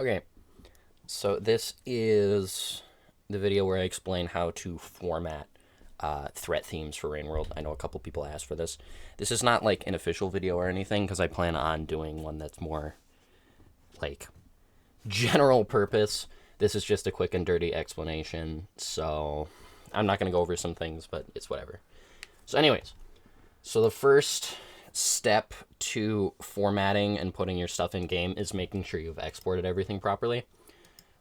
Okay, so this is the video where I explain how to format threat themes for Rain World. I know a couple people asked for this. This is not like an official video or anything because I plan on doing one that's more like general purpose. This is just a quick and dirty explanation, so I'm not going to go over some things, but it's whatever. So anyways, so the first step to formatting and putting your stuff in game is making sure you've exported everything properly.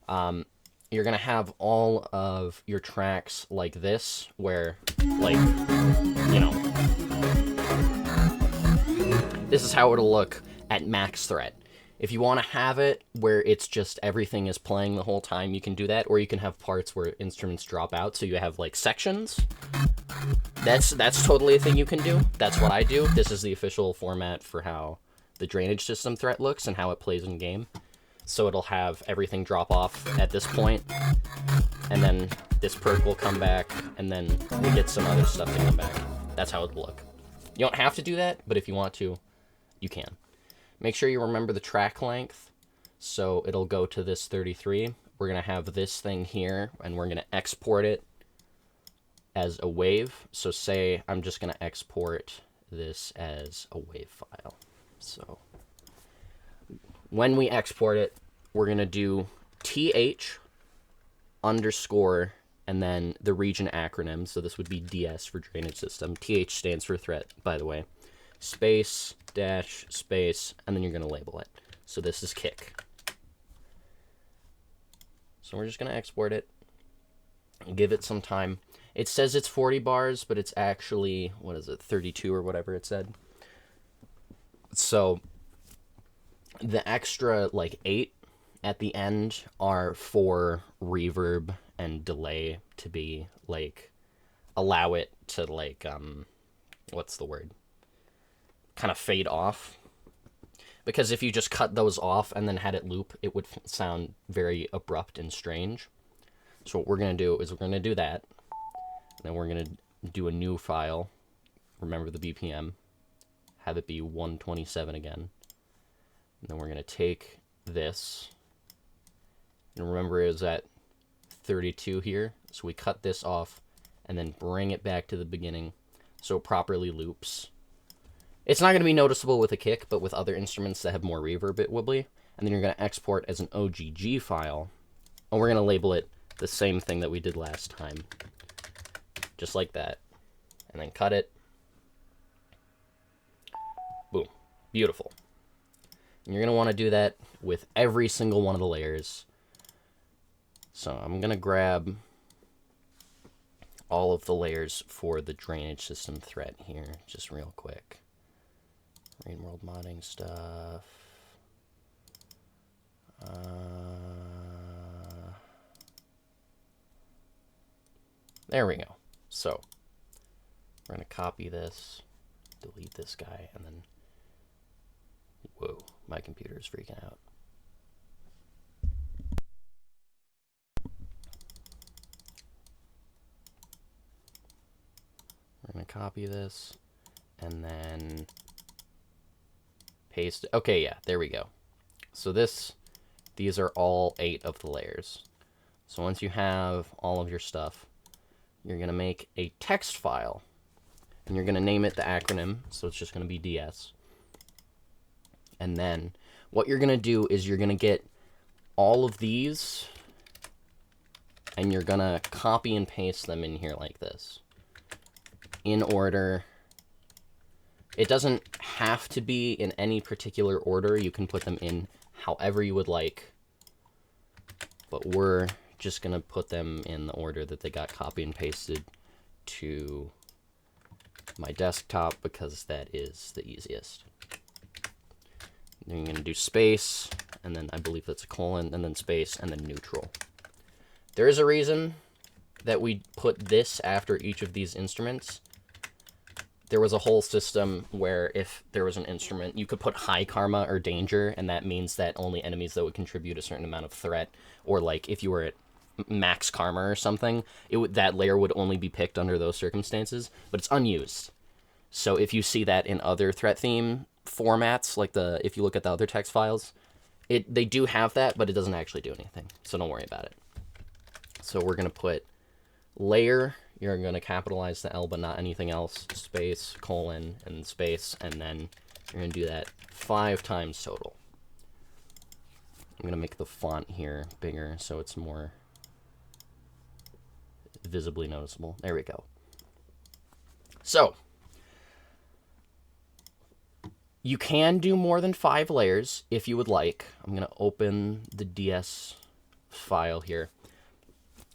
You're gonna have all of your tracks like this, where, like, you know, this is how it'll look at max threat. If you want to have it where it's just everything is playing the whole time, you can do that, or you can have parts where instruments drop out, so you have like sections. That's totally a thing you can do. That's what I do. This is the official format for how the drainage system threat looks and how it plays in game. So it'll have everything drop off at this point, and then this perk will come back, and then we get some other stuff to come back. That's how it'll look. You don't have to do that, but if you want to, you can. Make sure you remember the track length. So it'll go to this 33. We're going to have this thing here, and we're going to export it as a wave. So say I'm just going to export this as a wave file. So when we export it, we're going to do TH underscore and then the region acronym. So this would be DS for drainage system. TH stands for threat, by the way. Space, dash, space, and then you're going to label it. So this is kick. So we're just going to export it. Give it some time. It says it's 40 bars, but it's actually, 32 or whatever it said. So the extra, 8 at the end are for reverb and delay to be, allow it to, what's the word? Kind of fade off. Because if you just cut those off and then had it loop, it would sound very abrupt and strange. So what we're going to do is we're going to do that. And then we're going to do a new file. Remember the BPM. Have it be 127 again. And then we're going to take this. And remember it was at 32 here. So we cut this off and then bring it back to the beginning so it properly loops. It's not going to be noticeable with a kick, but with other instruments that have more reverb, it will be. And then you're going to export as an OGG file. And we're going to label it the same thing that we did last time. Just like that. And then cut it. Boom. Beautiful. And you're going to want to do that with every single one of the layers. So I'm going to grab all of the layers for the drainage system threat here, just real quick. Rain World modding stuff. There we go. So we're going to copy this, delete this guy, and then, whoa, my computer is freaking out. We're going to copy this and then paste it. Okay, yeah, there we go. So these are all 8 of the layers. So once you have all of your stuff, you're going to make a text file. And you're going to name it the acronym, so it's just going to be DS. And then what you're going to do is you're going to get all of these, and you're going to copy and paste them in here like this. In order. It doesn't have to be in any particular order. You can put them in however you would like. But we're just going to put them in the order that they got copied and pasted to my desktop because that is the easiest. Then you're going to do space, and then I believe that's a colon, and then space, and then neutral. There is a reason that we put this after each of these instruments. There was a whole system where if there was an instrument, you could put high karma or danger, and that means that only enemies that would contribute a certain amount of threat, or if you were at max karma or something, that layer would only be picked under those circumstances, but it's unused. So if you see that in other threat theme formats, if you look at the other text files, They do have that, but it doesn't actually do anything, so don't worry about it. So we're going to put layer, you're going to capitalize the L but not anything else, space, colon, and space, and then you're going to do that 5 times total. I'm going to make the font here bigger so it's more visibly noticeable. There we go. So, you can do more than 5 layers if you would like. I'm going to open the DS file here.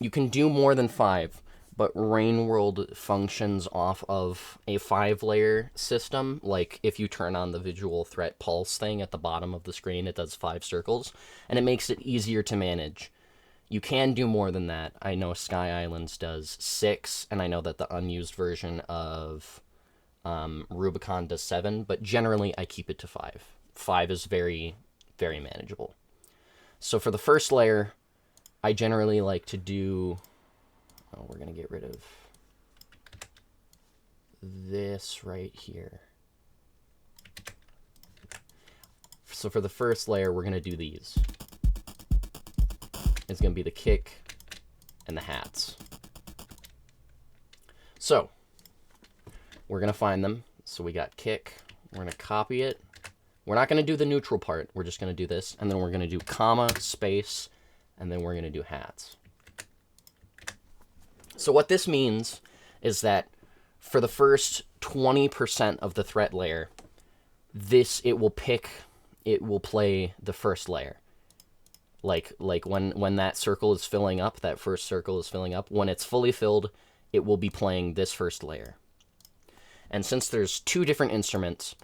You can do more than 5, but Rain World functions off of a 5-layer system. Like, if you turn on the visual threat pulse thing at the bottom of the screen, it does 5 circles, and it makes it easier to manage. You can do more than that. I know Sky Islands does 6, and I know that the unused version of Rubicon does 7, but generally I keep it to 5. 5 is very, very manageable. So for the first layer, I generally like to do... Oh, we're going to get rid of this right here. So for the first layer, we're going to do these. It's going to be the kick and the hats. So, we're going to find them. So we got kick. We're going to copy it. We're not going to do the neutral part. We're just going to do this. And then we're going to do comma, space, and then we're going to do hats. So what this means is that for the first 20% of the threat layer, it will play the first layer. Like when that circle is filling up, that first circle is filling up, when it's fully filled, it will be playing this first layer. And since there's 2 different instruments,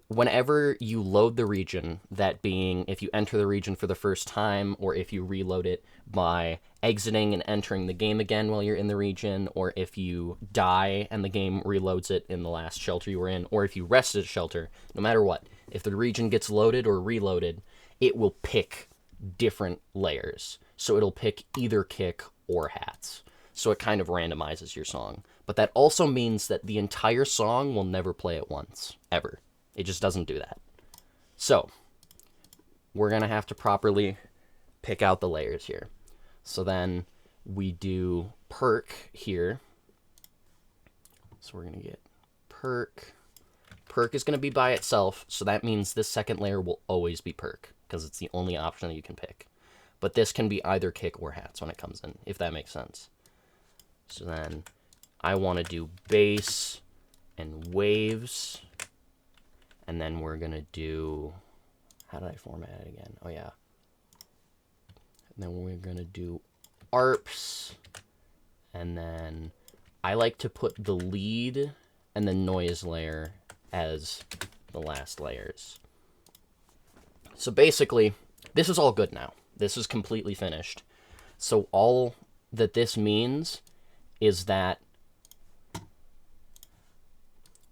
whenever you load the region, that being if you enter the region for the first time, or if you reload it by exiting and entering the game again while you're in the region, or if you die and the game reloads it in the last shelter you were in, or if you rested a shelter, no matter what, if the region gets loaded or reloaded, it will pick different layers. So it'll pick either kick or hats. So it kind of randomizes your song. But that also means that the entire song will never play at once, ever. It just doesn't do that. So, we're going to have to properly pick out the layers here. So then we do perk here. So we're going to get perk. Perk is going to be by itself, so that means this second layer will always be perk, because it's the only option that you can pick. But this can be either kick or hats when it comes in, if that makes sense. So then I want to do bass and waves. And then we're going to do... How did I format it again? Oh, yeah. And then we're going to do ARPs. And then I like to put the lead and the noise layer as the last layers. So basically, this is all good now. This is completely finished. So all that this means is that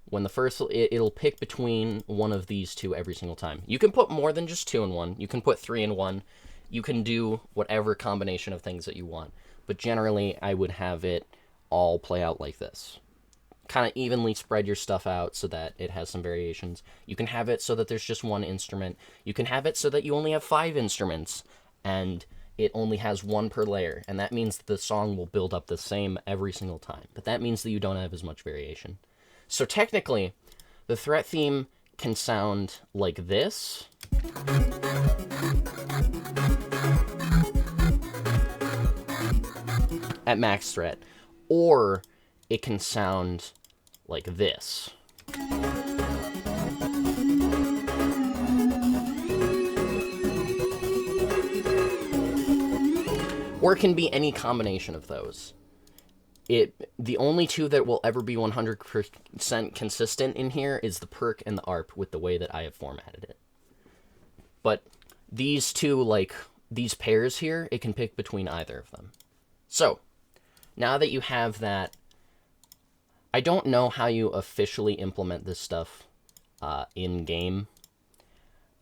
when the first, it'll pick between one of these 2 every single time. You can put more than just 2 in one. You can put 3 in one. You can do whatever combination of things that you want. But generally, I would have it all play out like this. Kind of evenly spread your stuff out so that it has some variations. You can have it so that there's just 1 instrument. You can have it so that you only have 5 instruments, and it only has 1 per layer. And that means that the song will build up the same every single time. But that means that you don't have as much variation. So technically, the threat theme can sound like this. At max threat. Or it can sound like this. Or it can be any combination of those. The only 2 that will ever be 100% consistent in here is the perk and the ARP with the way that I have formatted it. But these 2, like these pairs here, it can pick between either of them. So, now that you have that, I don't know how you officially implement this stuff in-game.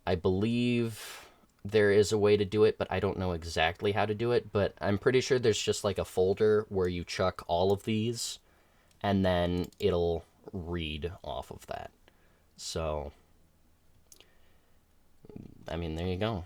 I believe there is a way to do it, but I don't know exactly how to do it. But I'm pretty sure there's just like a folder where you chuck all of these, and then it'll read off of that. So I mean, there you go.